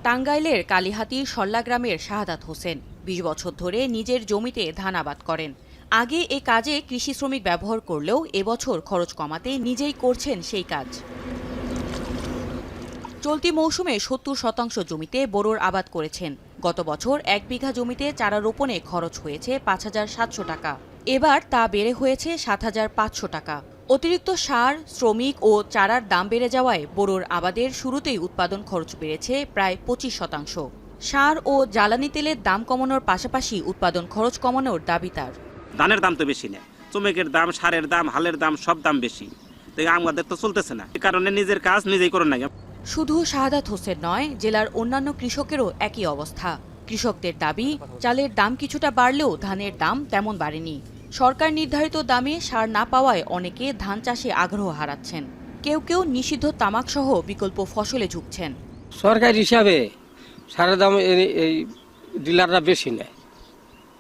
টাঙ্গাইলের কালিহাতীর সল্লা গ্রামের শাহাদাত হোসেন ২০ বছর ধরে নিজের জমিতে ধান আবাদ করেন। আগে এ কাজে কৃষি শ্রমিক ব্যবহার করলেও এবছর খরচ কমাতে নিজেই করছেন সেই কাজ। চলতি মৌসুমে ৭০% জমিতে বোরোর আবাদ করেছেন। গত বছর ১ বিঘা জমিতে চারা রোপণে খরচ হয়েছে ৫,৭০০ টাকা। এবার তা বেড়ে হয়েছে ৭,৫০০ টাকা। অতিরিক্ত সার, শ্রমিক ও চারার দাম বেড়ে যাওয়ায় বোরোর আবাদের শুরুতেই উৎপাদন খরচ বেড়েছে প্রায় ২৫%। সার ও জ্বালানি তেলের দাম কমানোর পাশাপাশি উৎপাদন খরচ কমানোর দাবি তার। ধানের দাম তো বেশি না, শ্রমিকের দাম, সারের দাম, হালের দাম, সব দাম বেশি, তাই আমাদের তো চলতেছে না। এই কারণে নিজের কাজ নিজেই করে না। শুধু শাহাদাত হোসেন নয়, জেলার অন্যান্য কৃষকেরও একই অবস্থা। কৃষকদের দাবি, চালের দাম কিছুটা বাড়লেও ধানের দাম তেমন বাড়েনি। সরকার নির্ধারিত দামে সার না পাওয়ায় অনেকে ধান চাষে আগ্রহ হারাচ্ছেন। কেউ কেউ নিষিদ্ধ তামাক সহ বিকল্প ফসলে ঝুঁকছেন। সরকার হিসাবে সারের দাম এই ডিলাররা বেশি নেয়,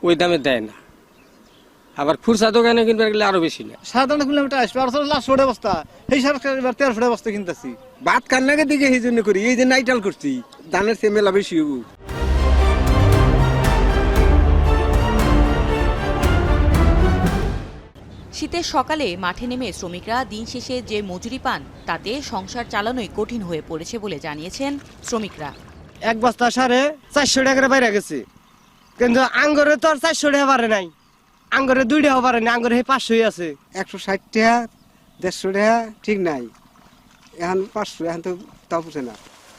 ওই দামে দেয় না। আবার খুচরা দোকানে কিনতে গেলে আরো বেশি নেয়। সাধারণ কিলোমিটার আসবে আর ১৬০০ বস্তা, এই সরকার এবার ১৩০০ বস্তা কিনতেছি। ভাত কান্নাকে দিকে এই জন্য করি, এই যে নাইটাল করছি, ধানের সে মেলা বেশি হবো। শীতের সকালে মাঠে নেমে শ্রমিকরা দিন শেষে যে মজুরি পান তাতে সংসার চালানোই কঠিন হয়ে পড়েছে বলে জানিয়েছেন শ্রমিকরা। এক বস্তা সারে ৪০০ টাকা বাইরে গেছে, কিন্তু আঙ্গরে তো আর ৪০০ টাকা পারে নাই, আঙ্গরে ২ টাকা পারে নাই, আঙ্গরে ৫০০ আছে। ১৬০ টাকা ১৫০ টাকা ঠিক নাই, এখন ৫০০, এখন তো তাও পুষে না।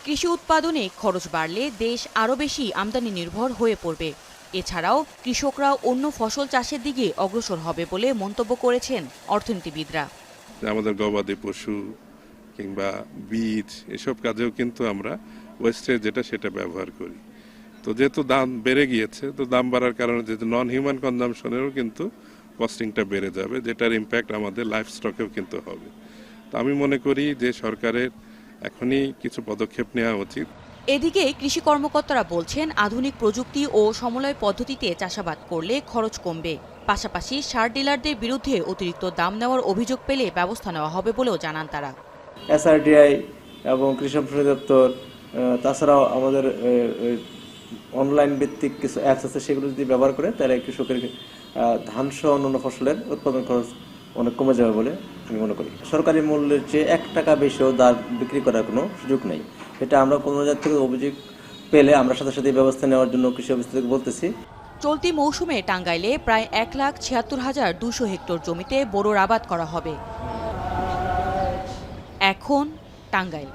কৃষি উৎপাদনে খরচ বাড়লে দেশ আরও বেশি আমদানি নির্ভর হয়ে পড়বে। এছাড়াও কৃষকরা অন্য ফসল চাষের দিকে অগ্রসর হবে বলে মন্তব্য করেছেন অর্থনীতিবিদরা। আমাদের গবাদি পশু কিংবা বীজ এসব কাজেও কিন্তু আমরা ওয়েস্টেজ যেটা সেটা ব্যবহার করি। তো যেহেতু দাম বেড়ে গিয়েছে, তো দাম বাড়ার কারণে যেহেতু নন হিউম্যান কনজাম্পশনেরও কিন্তু কস্টিংটা বেড়ে যাবে, যেটার ইম্প্যাক্ট আমাদের লাইফ স্টকেও কিন্তু হবে। তো আমি মনে করি যে সরকারের এখনই কিছু পদক্ষেপ নেওয়া উচিত। এদিকে কৃষি কর্মকর্তারা বলছেন, আধুনিক প্রযুক্তি ও সমলয় পদ্ধতিতে চাষাবাদ করলে খরচ কমবে। পাশাপাশি সার ডিলারদের বিরুদ্ধে অতিরিক্ত দাম নেওয়ার অভিযোগ পেলে ব্যবস্থা নেওয়া হবে বলেও জানান তারা। SRDI এবং কৃষি সম্প্রসারণ দপ্তর, তাছাড়াও আমাদের অনলাইন ভিত্তিক কিছু অ্যাপস আছে, সেগুলো যদি ব্যবহার করে তাহলে কৃষকের ধান সহ অন্যান্য ফসলের উৎপাদন খরচ অনেক কমে যাবে বলে আমি মনে করি। সরকারি মূল্যের চেয়ে ১ টাকা বেশিও দাম বিক্রি করার কোনো সুযোগ নেই। এটা আমরা কোনো জায়গা থেকে অভিযোগ পেলে আমরা সাথে সাথে ব্যবস্থা নেওয়ার জন্য কৃষি অফিস থেকে বলতেছি। চলতি মৌসুমে টাঙ্গাইলে প্রায় ১,৭৬,২০০ হেক্টর জমিতে বোরোর আবাদ করা হবে। এখন টাঙ্গাইল।